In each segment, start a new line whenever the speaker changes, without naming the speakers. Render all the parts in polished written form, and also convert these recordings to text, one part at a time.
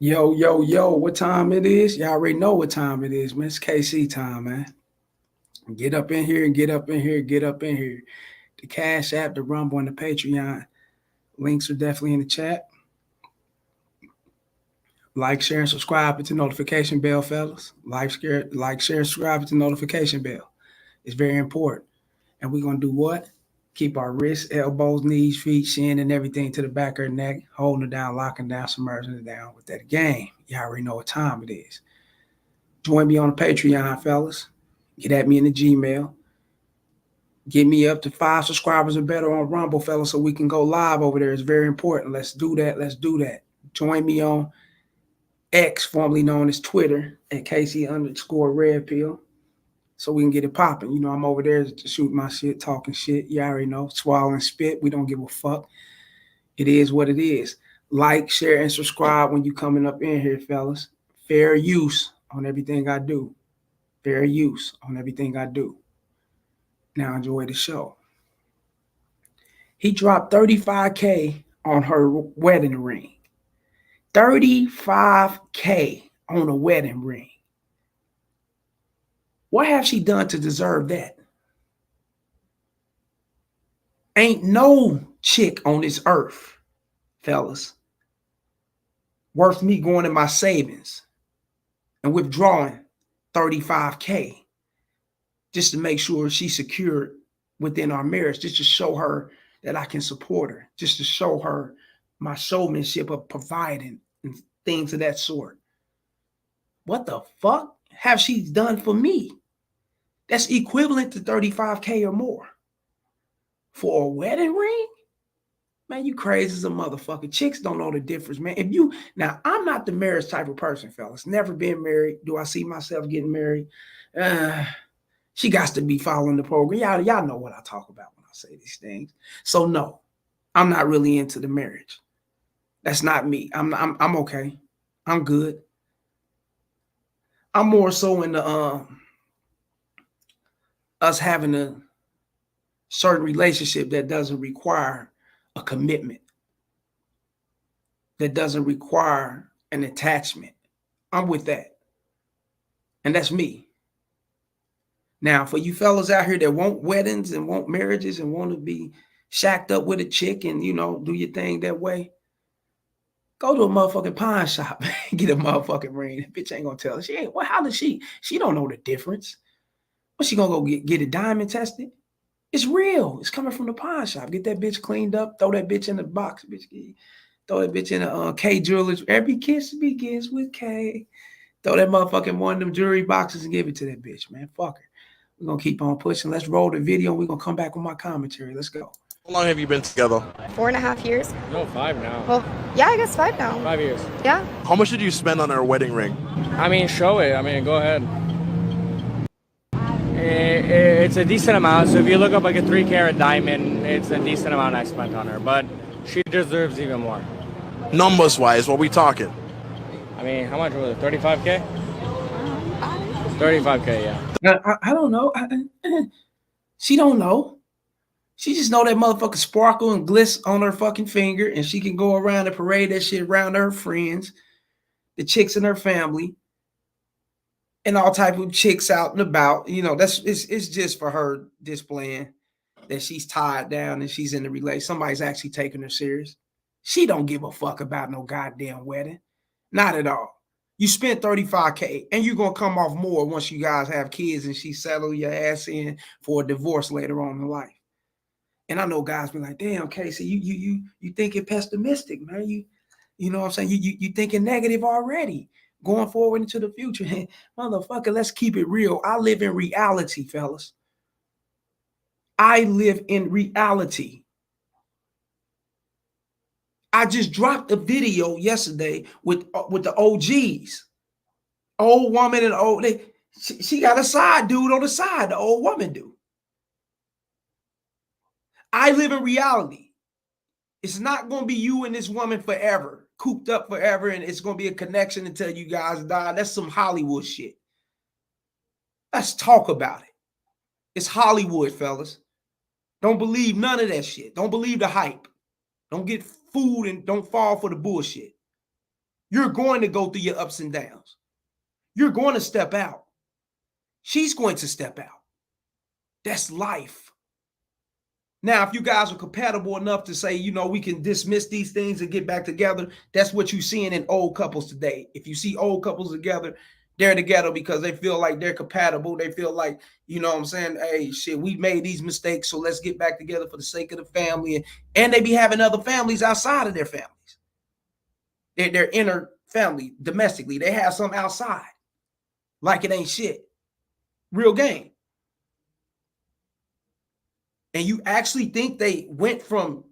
Yo, yo, yo, what time it is? Y'all already know what time it is, man. It's KC time, man. Get up in here and get up in here, get up in here. The Cash App, the Rumble, and the Patreon. Links are definitely in the chat. Like, share, and subscribe. Hit the notification bell, fellas. Share, subscribe. Hit the notification bell. It's very important. And we're going to do what? Keep our wrists, elbows, knees, feet, shin, and everything to the back of the neck, holding it down, locking down, submerging it down with that game. Y'all already know what time it is. Join me on the Patreon, fellas. Get at me in the Gmail. Get me up to 5 subscribers or better on Rumble, fellas, so we can go live over there. It's very important. Let's do that. Let's do that. Join me on X, formerly known as Twitter, at KC_Red so we can get it popping. You know, I'm over there to shoot my shit, talking shit. You already know. Swallowing spit. We don't give a fuck. It is what it is. Like, share, and subscribe when you coming up in here, fellas. Fair use on everything I do. Fair use on everything I do. Now enjoy the show. He dropped 35K on her wedding ring. 35K on a wedding ring. What have she done to deserve that? Ain't no chick on this earth, fellas, worth me going in my savings and withdrawing 35K just to make sure she's secured within our marriage, just to show her that I can support her, just to show her my showmanship of providing and things of that sort. What the fuck have she done for me? That's equivalent to 35K or more. For a wedding ring? Man, you crazy as a motherfucker. Chicks don't know the difference, man. Now, I'm not the marriage type of person, fellas. Never been married. Do I see myself getting married? She got to be following the program. Y'all know what I talk about when I say these things. So no, I'm not really into the marriage. That's not me. I'm okay. I'm good. I'm more so into us having a certain relationship that doesn't require a commitment, that doesn't require an attachment. I'm with that. And that's me. Now, for you fellas out here that want weddings and want marriages and want to be shacked up with a chick and, you know, do your thing that way, go to a motherfucking pawn shop and get a motherfucking ring. That bitch ain't gonna tell her. She ain't. Well, how does she? She don't know the difference. What, she gonna go get a diamond tested? It's real. It's coming from the pawn shop. Get that bitch cleaned up. Throw that bitch in the box. Bitch, throw that bitch in a K jewelers. Every kiss begins with K. Throw that motherfucking one of them jewelry boxes and give it to that bitch, man. Fuck her. We're going to keep on pushing. Let's roll the video. We're going to come back with my commentary. Let's go.
How long have you been together?
4.5 years.
No, 5 now.
Well, yeah, I guess 5 now.
5 years.
Yeah.
How much did you spend on her wedding ring?
I mean, show it. I mean, go ahead. It's a decent amount. So if you look up like a 3-carat diamond, it's a decent amount I spent on her. But she deserves even more.
Numbers wise, what we talking?
I mean, how much was it? 35K? 35K, yeah.
I don't know. She don't know. She just know that motherfucker sparkle and gliss on her fucking finger, and she can go around and parade that shit around her friends, the chicks in her family, and all type of chicks out and about. You know, it's just for her displaying that she's tied down and she's in the relationship. Somebody's actually taking her serious. She don't give a fuck about no goddamn wedding. Not at all. You spent 35K and you're going to come off more once you guys have kids and she settle your ass in for a divorce later on in life. And I know guys be like, damn, Casey, you thinking pessimistic, man. You know what I'm saying? You thinking negative already going forward into the future. Hey, motherfucker, let's keep it real. I live in reality, fellas. I live in reality. I just dropped a video yesterday with the OGs, old woman and old. She got a side dude on the side. The old woman do. I live in reality. It's not going to be you and this woman forever, cooped up forever, and it's going to be a connection until you guys die. That's some Hollywood shit. Let's talk about it. It's Hollywood, fellas. Don't believe none of that shit. Don't believe the hype. Don't get fooled and don't fall for the bullshit. You're going to go through your ups and downs. You're going to step out. She's going to step out. That's life. Now, if you guys are compatible enough to say, we can dismiss these things and get back together, that's what you're seeing in old couples today. If you see old couples together, they're together because they feel like they're compatible. They feel like, what I'm saying, hey, shit, we made these mistakes, so let's get back together for the sake of the family. And they be having other families outside of their families. Their inner family, domestically. They have some outside. Like it ain't shit. Real game. And you actually think they went from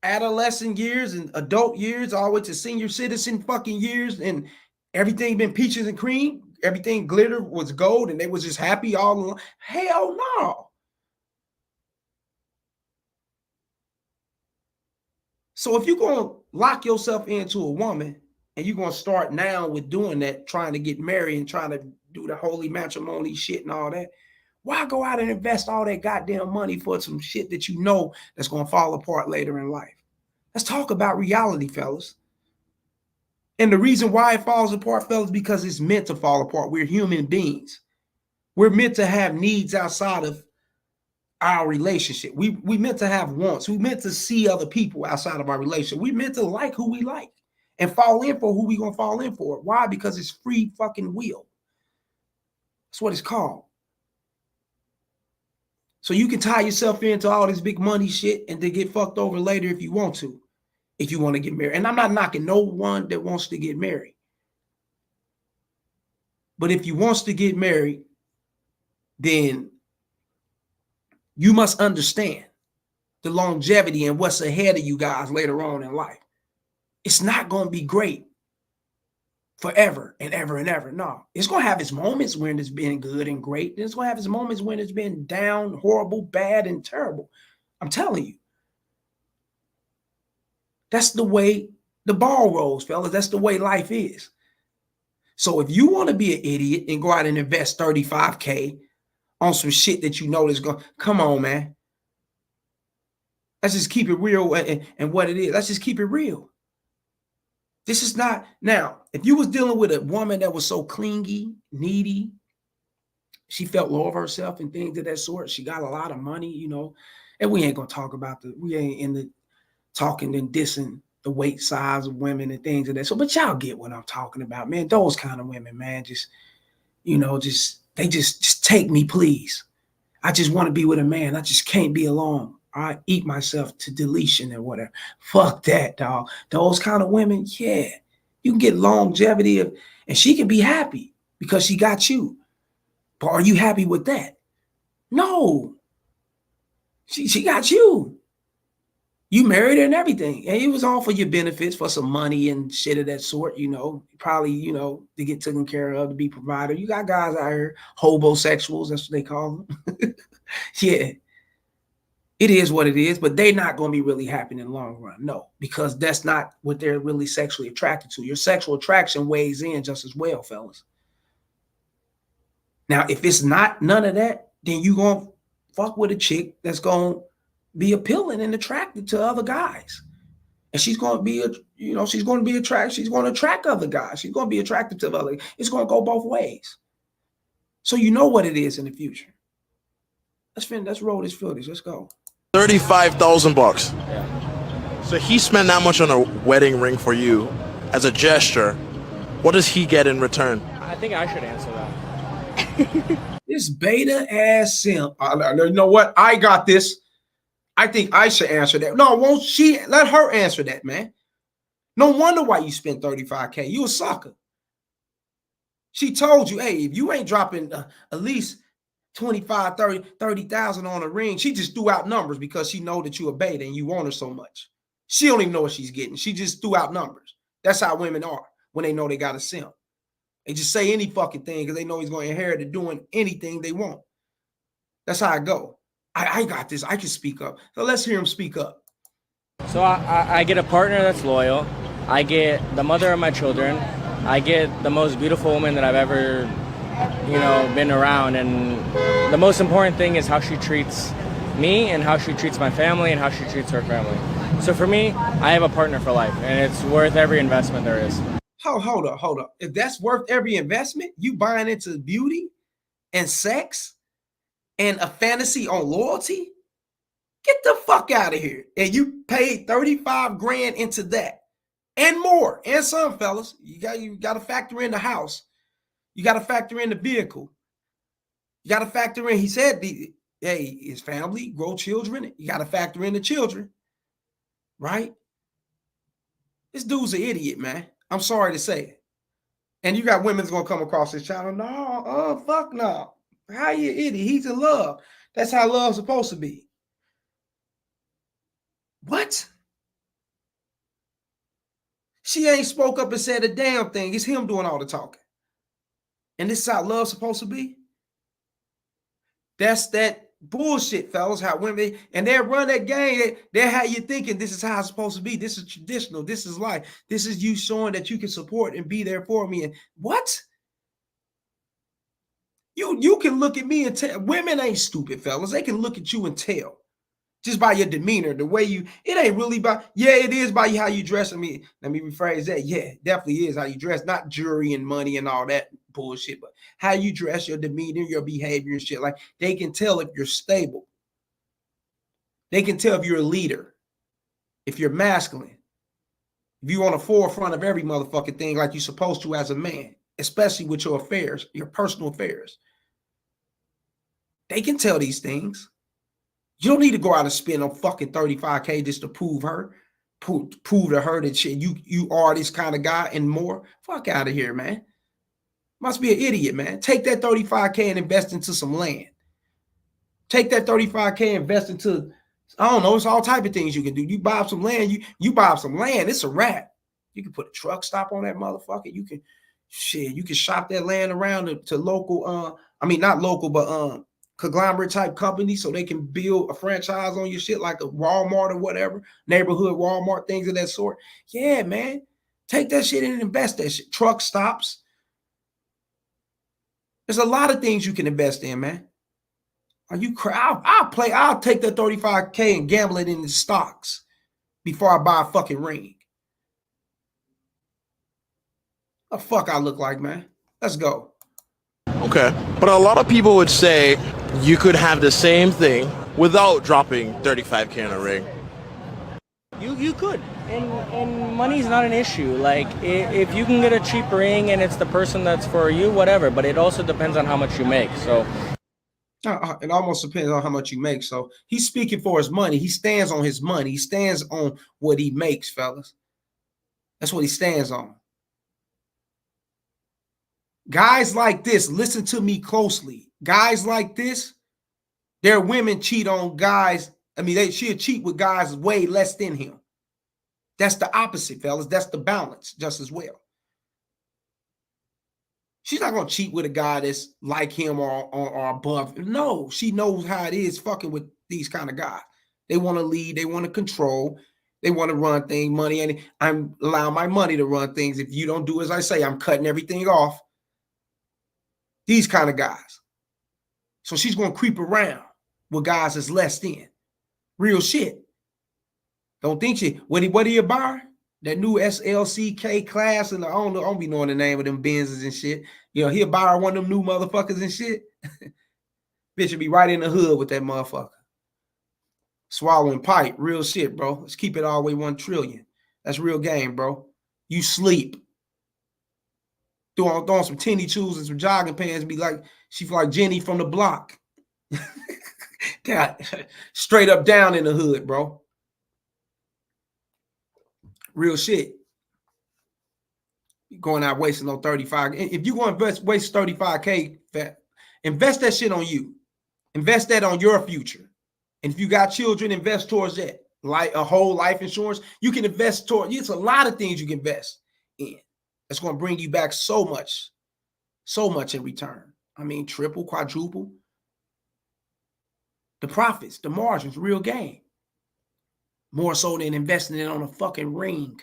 adolescent years and adult years all the way to senior citizen fucking years and everything been peaches and cream? Everything glitter was gold and they was just happy all along? Hell no. So if you're going to lock yourself into a woman and you're going to start now with doing that, trying to get married and trying to do the holy matrimony shit and all that, why go out and invest all that goddamn money for some shit that you know that's going to fall apart later in life? Let's talk about reality, fellas. And the reason why it falls apart, fellas, because it's meant to fall apart. We're human beings. We're meant to have needs outside of our relationship. We meant to have wants. We meant to see other people outside of our relationship. We meant to like who we like and fall in for who we going to fall in for. Why? Because it's free fucking will. That's what it's called. So you can tie yourself into all this big money shit and then get fucked over later if you want to get married. And I'm not knocking no one that wants to get married. But if you wants to get married, then you must understand the longevity and what's ahead of you guys later on in life. It's not going to be great forever and ever and ever. No, it's going to have its moments when it's been good and great. It's going to have its moments when it's been down, horrible, bad, and terrible. I'm telling you. That's the way the ball rolls, fellas. That's the way life is. So if you want to be an idiot and go out and invest $35K on some shit that you know is going, come on, man. Let's just keep it real and what it is. Let's just keep it real. This is not, now, if you was dealing with a woman that was so clingy, needy, she felt low of herself and things of that sort. She got a lot of money, and we ain't going to talk about we ain't in the talking and dissing the weight size of women and things of that. So, but y'all get what I'm talking about, man. Those kind of women, man, they just take me, please. I just want to be with a man. I just can't be alone. I eat myself to deletion and whatever. Fuck that, dog. Those kind of women, yeah. You can get longevity and she can be happy because she got you. But are you happy with that? No. She got you. You married her and everything. And it was all for your benefits, for some money and shit of that sort, probably, to get taken care of, to be provider. You got guys out here, hobosexuals, that's what they call them. Yeah. It is what it is, but they're not going to be really happy in the long run. No, because that's not what they're really sexually attracted to. Your sexual attraction weighs in just as well, fellas. Now, if it's not none of that, then you're going to fuck with a chick that's going to be appealing and attracted to other guys. And she's going to be, she's going to be attracted. She's going to attract other guys. She's going to be attracted to other. It's going to go both ways. So you know what it is in the future. Let's roll this footage. Let's go.
$35,000.
Yeah.
So he spent that much on a wedding ring for you as a gesture. What does he get in return?
I think I should answer that.
This beta ass simp. You know what? I got this. I think I should answer that. No, won't she? Let her answer that, man. No wonder why you spent $35K. You a sucker. She told you, hey, if you ain't dropping at least 25, 30,000 on a ring, she just threw out numbers because she know that you a beta and you want her so much. She don't even know what she's getting. She just threw out numbers. That's how women are when they know they got a simp. They just say any fucking thing because they know he's going to inherit it doing anything they want. That's how I go. I got this. I can speak up. So let's hear him speak up.
So I get a partner that's loyal. I get the mother of my children. I get the most beautiful woman that I've ever, been around. And the most important thing is how she treats me and how she treats my family and how she treats her family. So for me, I have a partner for life, and it's worth every investment there is.
hold up. If that's worth every investment, you buying into beauty and sex and a fantasy on loyalty, get the fuck out of here. And you paid 35 grand into that and more. And some, fellas, you got to factor in the house. You got to factor in the vehicle. You got to factor in, he said, hey, his family, grow children. You got to factor in the children, right? This dude's an idiot, man. I'm sorry to say it. And you got women's going to come across this channel. No, fuck no. How you idiot? He's in love. That's how love's supposed to be. What? She ain't spoke up and said a damn thing. It's him doing all the talking. And this is how love's supposed to be? That's that bullshit, fellas. How women, and they run that game. They're how you thinking this is how it's supposed to be. This is traditional. This is life. This is you showing that you can support and be there for me. And what? You can look at me and tell. Women ain't stupid, fellas. They can look at you and tell. Just by your demeanor, the way you, it ain't really by, yeah, it is by how you dress. I mean, let me rephrase that. Yeah, it definitely is how you dress, not jewelry and money and all that bullshit, but how you dress, your demeanor, your behavior and shit. Like, they can tell if you're stable. They can tell if you're a leader, if you're masculine, if you're on the forefront of every motherfucking thing like you're supposed to as a man, especially with your affairs, your personal affairs. They can tell these things. You don't need to go out and spend on fucking 35K just to prove to her that shit, you are this kind of guy and more. Fuck out of here, man. Must be an idiot, man. Take that 35K and invest into some land. Take that 35K and invest into, I don't know, it's all type of things you can do. You buy up some land, you buy up some land, it's a wrap. You can put a truck stop on that motherfucker. You can shop that land around to local, I mean, not local, but conglomerate type company, so they can build a franchise on your shit like a Walmart or whatever, neighborhood Walmart, things of that sort. Yeah, man. Take that shit and invest that shit. Truck stops. There's a lot of things you can invest in, man. Are you I'll take that 35K and gamble it into stocks before I buy a fucking ring. What the fuck I look like, man? Let's go.
Okay. But a lot of people would say you could have the same thing without dropping 35K in a ring.
You could, and money's not an issue. Like, if you can get a cheap ring and it's the person that's for you, whatever. But it also depends on how much you make. So
it almost depends on how much you make. So he's speaking for his money. He stands on his money. He stands on what he makes, fellas. That's what he stands on. Guys like this, listen to me closely. Guys like this, their women cheat on guys. I mean, she'll cheat with guys way less than him. That's the opposite, fellas. That's the balance just as well. She's not going to cheat with a guy that's like him or above. No, she knows how it is fucking with these kind of guys. They want to lead. They want to control. They want to run things, money. And I'm allowing my money to run things. If you don't do as I say, I'm cutting everything off. These kind of guys. So she's going to creep around with guys that's less than. Real shit. Don't think she, what do you buy? That new SLCK class, and I don't be knowing the name of them Benzes and shit. You know, he'll buy one of them new motherfuckers and shit. Bitch will be right in the hood with that motherfucker. Swallowing pipe. Real shit, bro. Let's keep it all the way 1 trillion. That's real game, bro. You sleep. Throwing some tenny shoes and some jogging pants, be like, she feel like Jenny from the block. God, straight up down in the hood, bro. Real shit. You're going out wasting on 35. If you're going to waste 35K, invest that shit on you. Invest that on your future. And if you got children, invest towards that. Like a whole life insurance, you can invest towards. It's a lot of things you can invest in. It's going to bring you back so much in return. I mean, triple, quadruple. The profits, the margins, real game. More so than investing it on a fucking ring.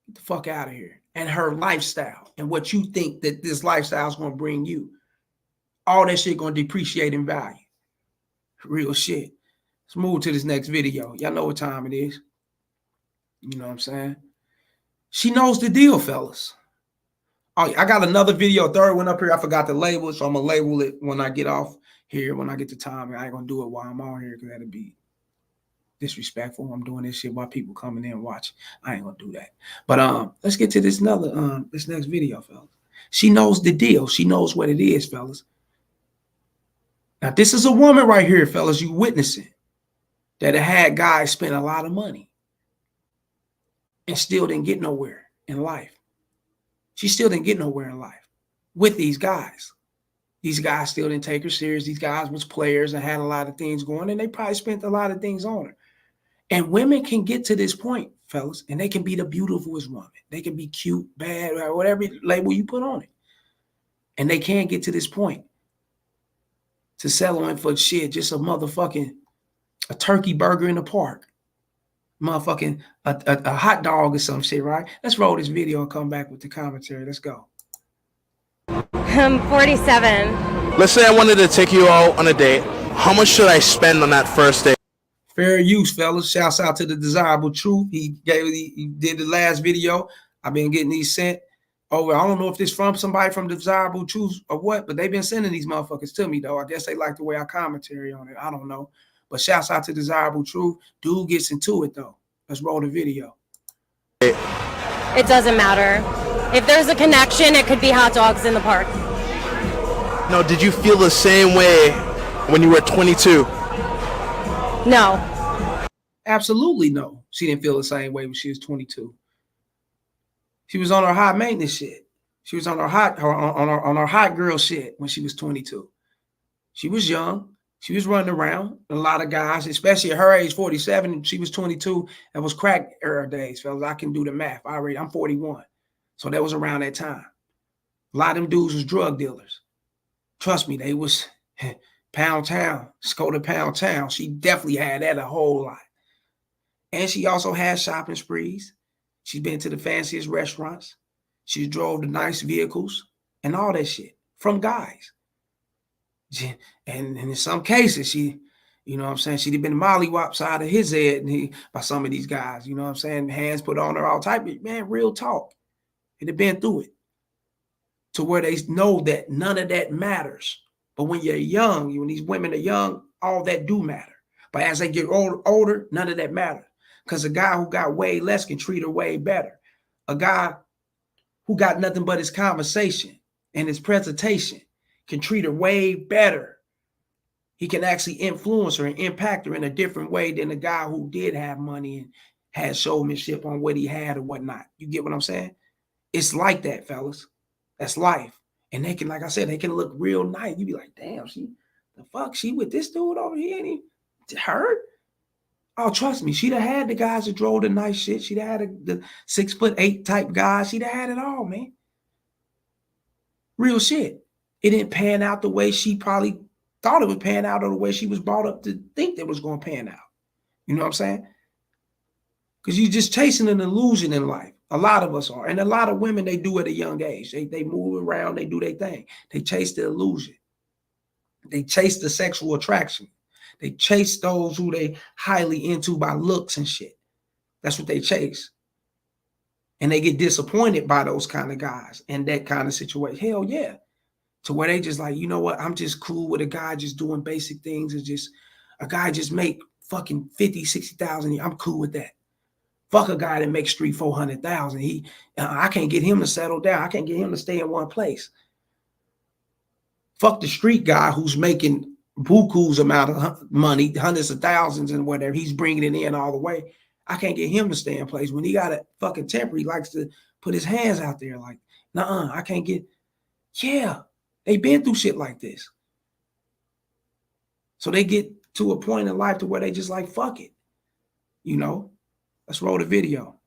Get the fuck out of here. And her lifestyle and what you think that this lifestyle is going to bring you. All that shit going to depreciate in value. Real shit. Let's move to this next video. Y'all know what time it is. You know what I'm saying? She knows the deal, fellas. Oh, I got another video, third one up here. I forgot to label it, so I'm gonna label it when I get off here. When I get the time, I ain't gonna do it while I'm on here because that'd be disrespectful. I'm doing this shit while people coming in and watching. I ain't gonna do that. But let's get to this next video, fellas. She knows the deal. She knows what it is, fellas. Now, this is a woman right here, fellas, you witnessing, that had guys spend a lot of money and still didn't get nowhere in life. She still didn't get nowhere in life with these guys. These guys still didn't take her serious. These guys was players and had a lot of things going, and they probably spent a lot of things on her. And women can get to this point, fellas, and they can be the beautifulest woman. They can be cute, bad, or whatever label you put on it. And they can't get to this point to settling for shit, just a turkey burger in the park. Motherfucking a hot dog or some shit, right? Let's roll this video and come back with the commentary. Let's go.
I'm 47.
Let's say I wanted to take you out on a date. How much should I spend on that first date?
Fair use, fellas. Shouts out to the Desirable Truth. He did the last video. I've been getting these sent over. I don't know if this from somebody from Desirable Truth or what, but they've been sending these motherfuckers to me, though. I guess they like the way I commentary on it. I don't know. But shouts out to Desirable Truth. Dude gets into it, though. Let's roll the video.
It doesn't matter. If there's a connection, it could be hot dogs in the park.
No, did you feel the same way when you were 22?
No.
Absolutely no. She didn't feel the same way when she was 22. She was on her high maintenance shit. She was on her hot girl shit when she was 22. She was young. She was running around. A lot of guys, especially at her age, 47, she was 22. That was crack era days, fellas. I can do the math. I'm 41. So that was around that time. A lot of them dudes was drug dealers. Trust me, they was Pound Town, Skoda Pound Town. She definitely had that a whole lot. And she also had shopping sprees. She's been to the fanciest restaurants. She drove the nice vehicles and all that shit from guys. And in some cases, she, you know what I'm saying, she'd have been mollywop side of his head by some of these guys, you know what I'm saying, hands put on her, all type of, man, real talk. It had been through it to where they know that none of that matters. But when you're young, when these women are young, all that do matter. But as they get older, none of that matters. Because a guy who got way less can treat her way better. A guy who got nothing but his conversation and his presentation can treat her way better. He can actually influence her and impact her in a different way than a guy who did have money and had showmanship on what he had or whatnot. You get what I'm saying? It's like that, fellas. That's life. And they can, like I said, they can look real nice. You be like, damn, she with this dude over here? And he hurt? Oh, trust me, she'd have had the guys that drove the nice shit. She'd have had the 6'8" type guys. She'd have had it all, man. Real shit. It didn't pan out the way she probably thought it would pan out, or the way she was brought up to think that was going to pan out. You know what I'm saying? Because you're just chasing an illusion in life. A lot of us are. And a lot of women, they do at a young age. They move around, they do their thing. They chase the illusion. They chase the sexual attraction. They chase those who they highly into by looks and shit. That's what they chase. And they get disappointed by those kind of guys and that kind of situation. Hell yeah. To where they just like, you know what? I'm just cool with a guy just doing basic things, and just a guy just make fucking 50, 60,000 a year. I'm cool with that. Fuck a guy that makes 300,000-400,000. I can't get him to settle down. I can't get him to stay in one place. Fuck the street guy who's making buku's amount of money, hundreds of thousands and whatever. He's bringing it in all the way. I can't get him to stay in place. When he got a fucking temper, he likes to put his hands out there like, nuh-uh, I can't get. Yeah, they been through shit like this. So they get to a point in life to where they just like, fuck it. You know? Let's roll the video.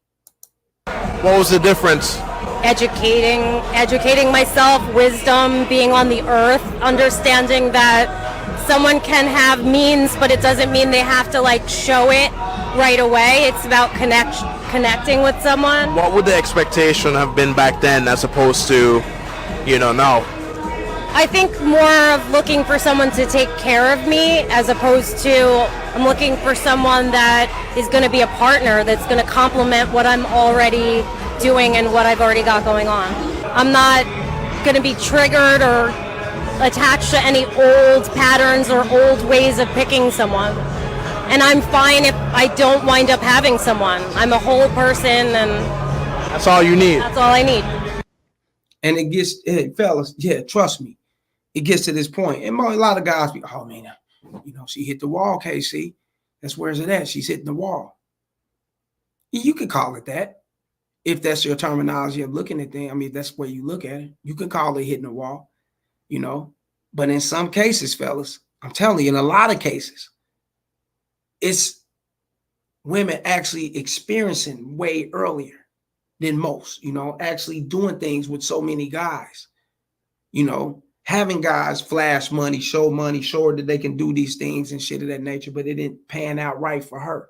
What was the difference?
Educating myself, wisdom, being on the earth, understanding that someone can have means, but it doesn't mean they have to like show it right away. It's about connecting with someone.
What would the expectation have been back then as opposed to, now?
I think more of looking for someone to take care of me, as opposed to I'm looking for someone that is going to be a partner, that's going to complement what I'm already doing and what I've already got going on. I'm not going to be triggered or attached to any old patterns or old ways of picking someone. And I'm fine if I don't wind up having someone. I'm a whole person, and
That's all you need.
that's all I need.
And it gets, hey, fellas, yeah, trust me, it gets to this point. And a lot of guys be, oh man, you know, she hit the wall, KC. That's where's it at? She's hitting the wall. You could call it that. If that's your terminology of looking at things, I mean, that's where you look at it. You can call it hitting the wall, you know. But in some cases, fellas, I'm telling you, in a lot of cases, it's women actually experiencing way earlier than most, you know, actually doing things with so many guys, you know, having guys flash money, show her that they can do these things and shit of that nature, but it didn't pan out right for her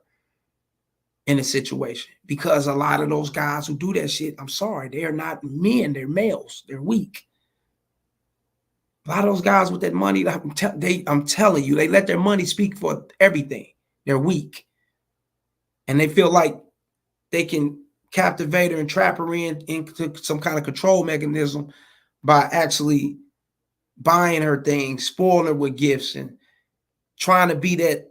in a situation, because a lot of those guys who do that shit, I'm sorry, they're not men, they're males, they're weak. A lot of those guys with that money, I'm telling you, they let their money speak for everything. They're weak. And they feel like they can captivate her and trap her into some kind of control mechanism by actually buying her things, spoiling her with gifts, and trying to be that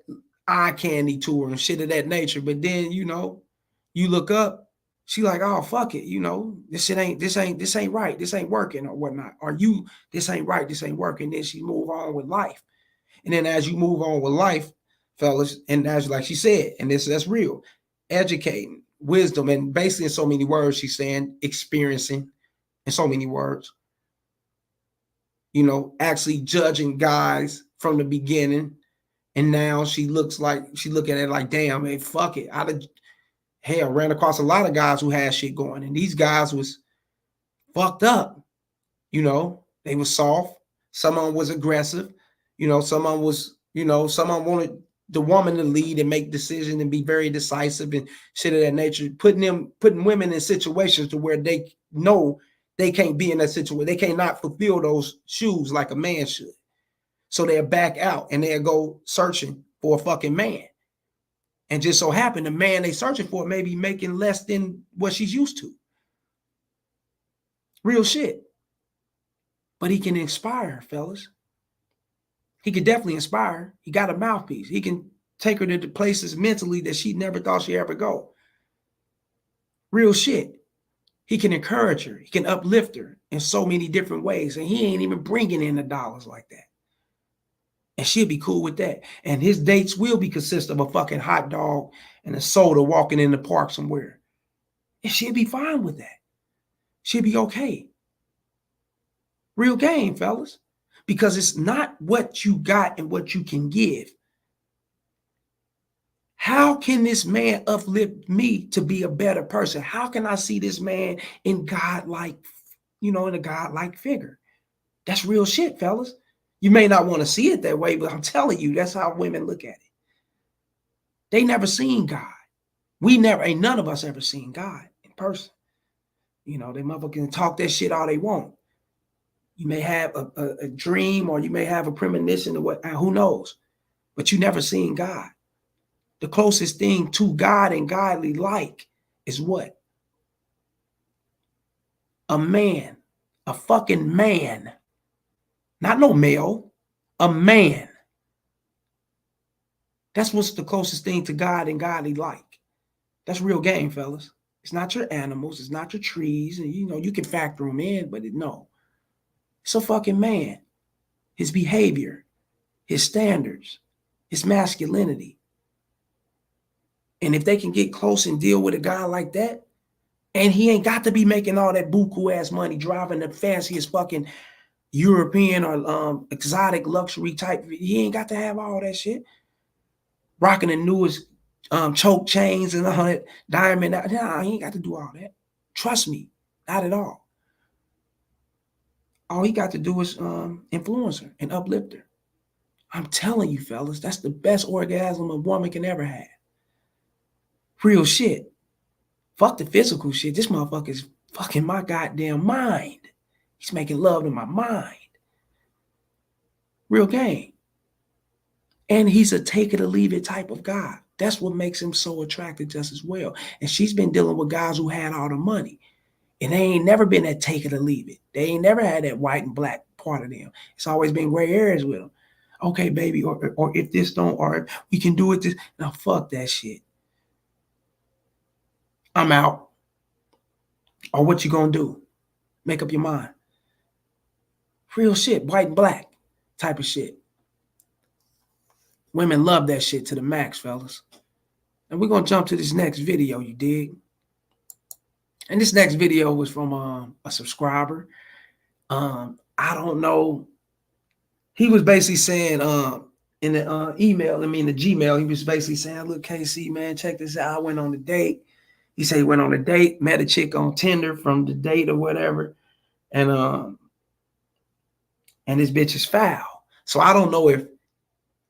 eye candy to her and shit of that nature. But then, you know, you look up, she like, oh, fuck it, you know, this ain't right, this ain't working or whatnot. Or this ain't right, this ain't working. Then she move on with life. And then as you move on with life, fellas, and as like she said, and that's real, educating, wisdom, and basically in so many words, she's saying experiencing in so many words, you know, actually judging guys from the beginning. And now she looking at it like, damn, man, fuck it. Ran across a lot of guys who had shit going, and these guys was fucked up. You know, they was soft. Some of them was aggressive. You know, some of them was, you know, some of them wanted the woman to lead and make decisions and be very decisive and shit of that nature, putting women in situations to where they know they can't be in that situation. They cannot fulfill those shoes like a man should. So they'll back out and they'll go searching for a fucking man. And just so happen the man they searching for may be making less than what she's used to. Real shit. But he can inspire, fellas. He could definitely inspire. He got a mouthpiece. He can take her to the places mentally that she never thought she'd ever go. Real shit. He can encourage her. He can uplift her in so many different ways. And he ain't even bringing in the dollars like that. And she'll be cool with that. And his dates will be consist of a fucking hot dog and a soda walking in the park somewhere. And she'll be fine with that. She'll be okay. Real game, fellas. Because it's not what you got and what you can give. How can this man uplift me to be a better person? How can I see this man in godlike, you know, in a godlike figure? That's real shit, fellas. You may not want to see it that way, but I'm telling you, that's how women look at it. They never seen God. Ain't none of us ever seen God in person. You know, they motherfuckers can talk that shit all they want. You may have a dream, or you may have a premonition or what, who knows, but you never seen God. The closest thing to God and godly like is what? A man, a fucking man. Not no male, a man. That's what's the closest thing to God and godly like. That's real game, fellas. It's not your animals. It's not your trees. And, you know, you can factor them in, but no. It's a fucking man. His behavior, his standards, his masculinity. And if they can get close and deal with a guy like that, and he ain't got to be making all that buku ass money, driving the fanciest fucking European or exotic luxury type. He ain't got to have all that shit. Rocking the newest choke chains and all that diamond. Nah, he ain't got to do all that. Trust me, not at all. All he got to do is influence her and uplift her. I'm telling you, fellas, that's the best orgasm a woman can ever have. Real shit. Fuck the physical shit. This motherfucker is fucking my goddamn mind. He's making love to my mind. Real game. And he's a take it or leave it type of guy. That's what makes him so attractive just as well. And she's been dealing with guys who had all the money. And they ain't never been that take it or leave it. They ain't never had that white and black part of them. It's always been gray areas with them. Okay, baby, or if this don't, or if we can do it this. Now, fuck that shit. I'm out. Or what you gonna do? Make up your mind. Real shit, white and black type of shit. Women love that shit to the max, fellas. And we're gonna jump to this next video, you dig? And this next video was from a subscriber. I don't know. He was basically saying in the email, the Gmail, he was basically saying, look, KC, man, check this out. I went on a date. He said he went on a date, met a chick on Tinder from the date or whatever. And this bitch is foul. So I don't know if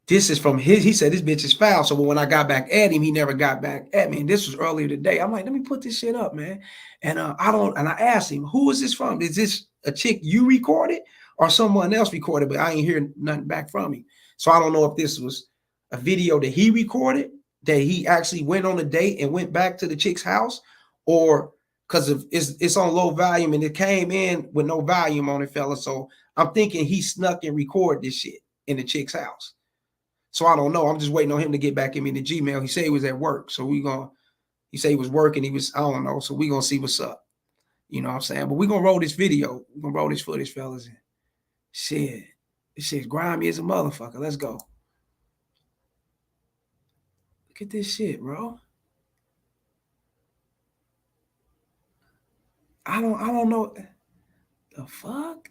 this is from he said this bitch is foul. So when I got back at him, he never got back at me. And this was earlier today. I'm like, let me put this shit up, man. And I asked him, who is this from? Is this a chick you recorded or someone else recorded? But I ain't hear nothing back from him. So I don't know if this was a video that he recorded, that he actually went on a date and went back to the chick's house, or because it's on low volume and it came in with no volume on it, fella. So I'm thinking he snuck and recorded this shit in the chick's house. So I don't know. I'm just waiting on him to get back in me in the Gmail. He said he was at work. So he said he was working. I don't know. So we're going to see what's up. You know what I'm saying? But we're going to roll this video. We're going to roll this footage, fellas. And shit. This shit's grimy as a motherfucker. Let's go. Look at this shit, bro. I don't know. The fuck?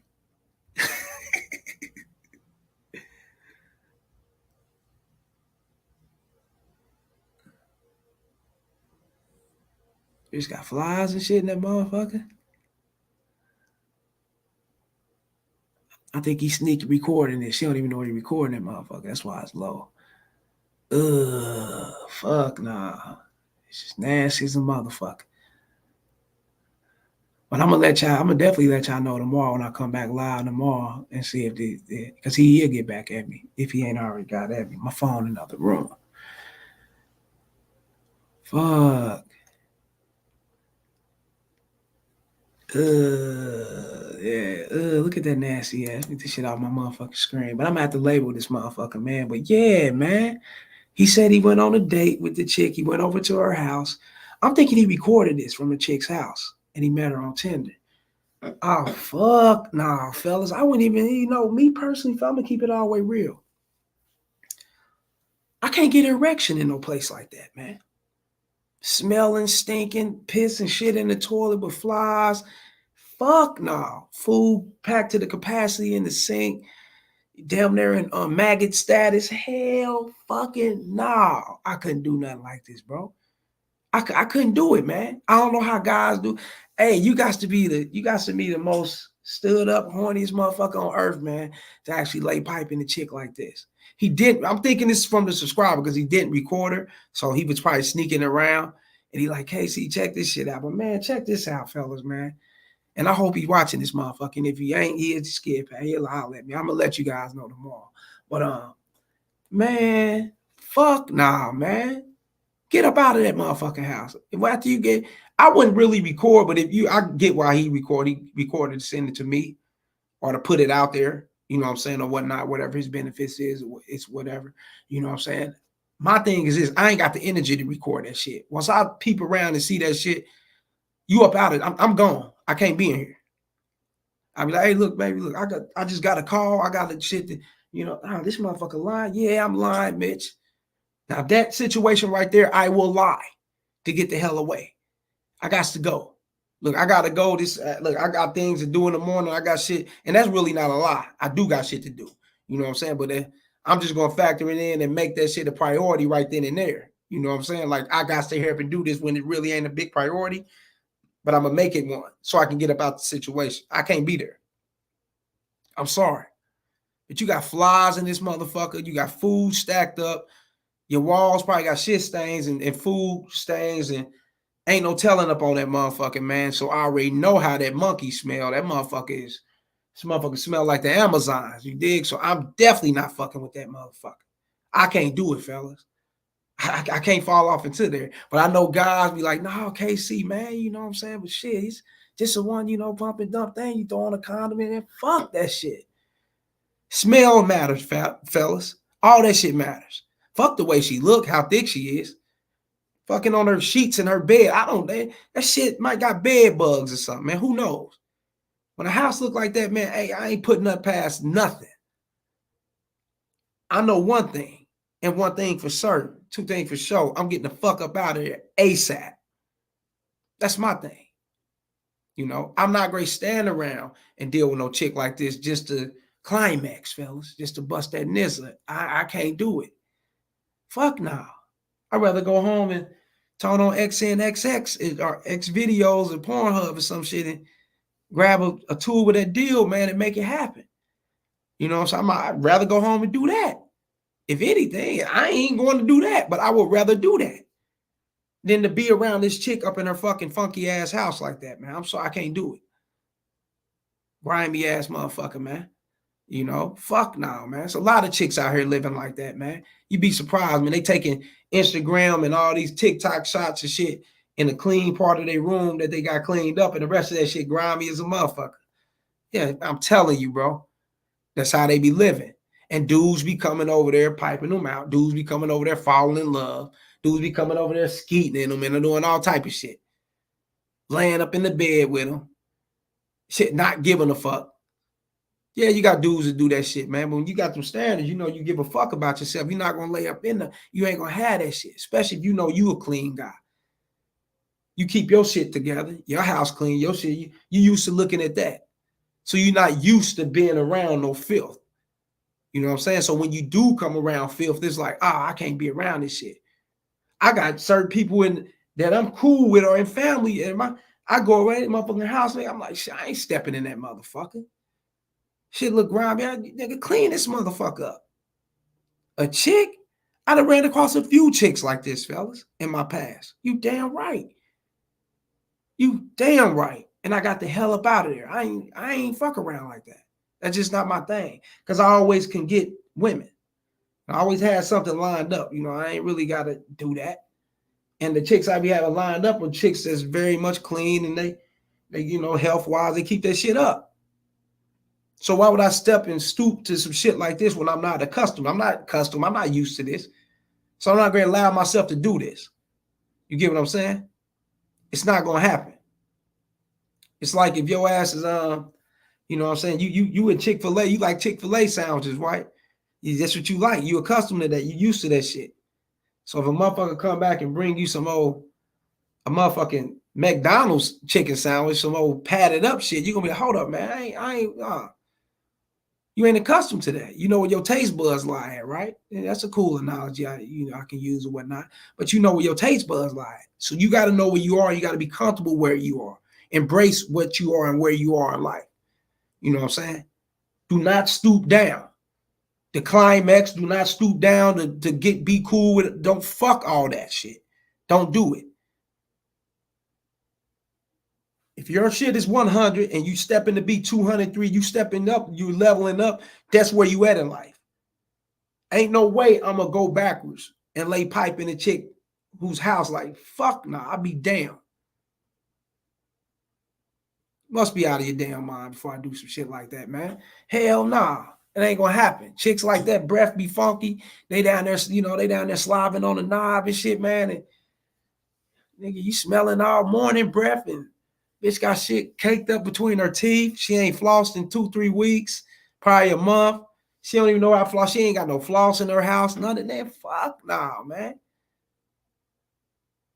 Just got flies and shit in that motherfucker. I think he sneaky recording this. She don't even know he recording that motherfucker. That's why it's low. Fuck nah. It's just nasty as a motherfucker. But I'm gonna definitely let y'all know tomorrow when I come back live tomorrow and see if because he'll get back at me if he ain't already got at me. My phone in another room. Fuck. Look at that nasty ass. Get this shit off my motherfucking screen. But I'm gonna have to label this motherfucker, man. But yeah, man. He said he went on a date with the chick. He went over to her house. I'm thinking he recorded this from the chick's house and he met her on Tinder. Oh, fuck. Nah, fellas. I wouldn't even, me personally, if I'm gonna keep it all the way real, I can't get an erection in no place like that, man. Smelling, stinking, piss and shit in the toilet with flies. Fuck no. Food packed to the capacity in the sink. Damn near in maggot status. Hell fucking no. I couldn't do nothing like this, bro. I couldn't do it, man. I don't know how guys do. Hey, you got to be the most stood up, horniest motherfucker on earth, man, to actually lay pipe in a chick like this. He didn't. I'm thinking this is from the subscriber because he didn't record her. So he was probably sneaking around. And he like, KC, check this shit out. But man, check this out, fellas, man. And I hope he's watching this motherfucker. And if he ain't, he is scared. He'll holler at me. I'm gonna let you guys know tomorrow. But man, fuck nah, man. Get up out of that motherfucking house. If after you get, I wouldn't really record, but I get why he recorded to send it to me or to put it out there, you know what I'm saying, or whatnot, whatever his benefits is, it's whatever, you know what I'm saying. My thing is this, I ain't got the energy to record that shit. Once I peep around and see that shit, you up out of it, I'm gone. I can't be in here. I be like, hey, look, baby, look, I just got a call. I got the shit that, this motherfucker lying. Yeah, I'm lying, Mitch. Now that situation right there, I will lie to get the hell away. I got to go. Look, I got to go. Look, I got things to do in the morning. I got shit. And that's really not a lie. I do got shit to do. You know what I'm saying? But I'm just going to factor it in and make that shit a priority right then and there. You know what I'm saying? Like, I got to stay here up and do this when it really ain't a big priority. But I'm going to make it one so I can get about the situation. I can't be there. I'm sorry. But you got flies in this motherfucker. You got food stacked up. Your walls probably got shit stains and food stains, and ain't no telling up on that motherfucker, man. So I already know how that monkey smell. This motherfucker smell like the Amazons, you dig? So I'm definitely not fucking with that motherfucker. I can't do it, fellas. I can't fall off into there. But I know guys be like, no, KC, man, you know what I'm saying? But shit, he's just a one, bump and dump thing. You throw on a condom in there. Fuck that shit. Smell matters, fellas. All that shit matters. Fuck the way she look, how thick she is. Fucking on her sheets in her bed. That shit might got bed bugs or something, man. Who knows? When a house look like that, man, hey, I ain't putting up past nothing. I know one thing, and one thing for certain, two things for sure. I'm getting the fuck up out of here ASAP. That's my thing. I'm not going to stand around and deal with no chick like this just to climax, fellas, just to bust that nizzle. I can't do it. Fuck no. I'd rather go home and turn on XNXX or X videos or Pornhub or some shit and grab a tool with that deal, man, and make it happen. So I'd rather go home and do that. If anything, I ain't going to do that, but I would rather do that than to be around this chick up in her fucking funky ass house like that, man. I'm sorry, I can't do it. Grimy ass motherfucker, man. Fuck no, man. It's a lot of chicks out here living like that, man. You'd be surprised, man. They taking Instagram and all these TikTok shots and shit in the clean part of their room that they got cleaned up, and the rest of that shit grimy as a motherfucker. Yeah, I'm telling you, bro. That's how they be living. And dudes be coming over there piping them out. Dudes be coming over there falling in love. Dudes be coming over there skeeting in them and they're doing all type of shit. Laying up in the bed with them. Shit, not giving a fuck. Yeah, you got dudes that do that shit, man. But when you got them standards, you give a fuck about yourself. You're not going to lay up in there. You ain't going to have that shit, especially if you know you a clean guy. You keep your shit together, your house clean, your shit. You used to looking at that. So you're not used to being around no filth. You know what I'm saying? So when you do come around filth, it's like, I can't be around this shit. I got certain people that I'm cool with or in family, and I go around in my fucking house, nigga, I'm like, shit, I ain't stepping in that motherfucker. Shit look grimy. Nigga, clean this motherfucker up. A chick? I done ran across a few chicks like this, fellas, in my past. You damn right. You damn right. And I got the hell up out of there. I ain't fuck around like that. That's just not my thing. Because I always can get women. I always had something lined up. I ain't really got to do that. And the chicks I be having lined up are chicks that's very much clean and they health-wise, they keep that shit up. So why would I step and stoop to some shit like this when I'm not accustomed? I'm not accustomed. I'm not used to this. So I'm not going to allow myself to do this. You get what I'm saying? It's not going to happen. It's like if your ass is, you know what I'm saying? You in Chick-fil-A, you like Chick-fil-A sandwiches, right? That's what you like. You accustomed to that. You used to that shit. So if a motherfucker come back and bring you a motherfucking McDonald's chicken sandwich, some old padded up shit, you're going to be like, hold up, man. You ain't accustomed to that. You know where your taste buds lie at, right? And that's a cool analogy I can use or whatnot. But you know where your taste buds lie at. So you got to know where you are. You got to be comfortable where you are. Embrace what you are and where you are in life. You know what I'm saying? Do not stoop down. The climax, do not stoop down to be cool with it. Don't fuck all that shit. Don't do it. If your shit is 100 and you stepping to be 203, you stepping up, you leveling up, that's where you at in life. Ain't no way I'm going to go backwards and lay pipe in a chick whose house like, fuck nah, I'll be damned. Must be out of your damn mind before I do some shit like that, man. Hell nah. It ain't gonna happen. Chicks like that, breath be funky. They down there, they down there slobbing on the knob and shit, man. And nigga, you smelling all morning breath, and bitch got shit caked up between her teeth. She ain't flossed in 2-3 weeks, probably a month. She don't even know how to floss. She ain't got no floss in her house. None of that. Fuck nah, man.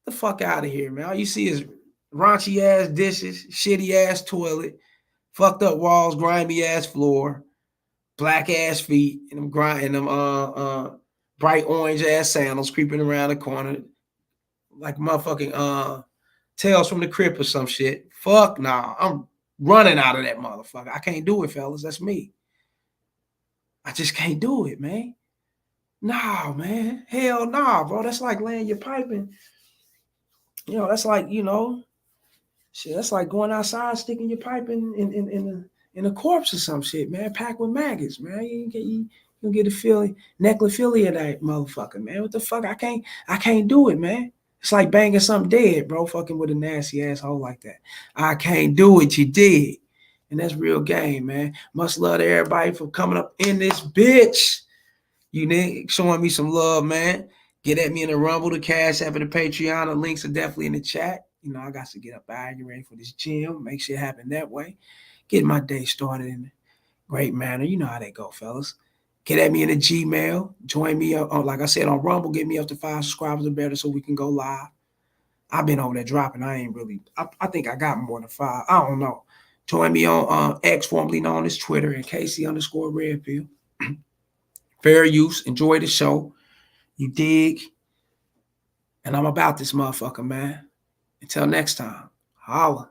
The fuck out of here, man. All you see is raunchy ass dishes, shitty ass toilet, fucked up walls, grimy ass floor, black ass feet, and them bright orange ass sandals creeping around the corner like motherfucking Tales from the Crypt or some shit. Fuck nah. I'm running out of that motherfucker. I can't do it, fellas. That's me. I just can't do it, man. Nah, man. Hell nah, bro. That's like laying your pipe and, that's like, shit, that's like going outside, sticking your pipe in a corpse or some shit, man, packed with maggots, man. You You get a feeling, necrophilia that motherfucker, man. What the fuck? I can't do it, man. It's like banging something dead, bro. Fucking with a nasty asshole like that. I can't do it. You did. And that's real game, man. Much love to everybody for coming up in this bitch. You need showing me some love, man. Get at me in the Rumble, the Cash App, and the Patreon. The links are definitely in the chat. You know, I got to get up out, get ready for this gym. Make shit happen that way. Get my day started in a great manner. You know how they go, fellas. Get at me in the Gmail. Join me up, like I said, on Rumble. Get me up to 5 subscribers or better so we can go live. I've been over there dropping. I ain't really. I think I got more than 5. I don't know. Join me on X, formerly known as Twitter, at KC_Redfield. Fair use. Enjoy the show. You dig? And I'm about this motherfucker, man. Until next time. Holla.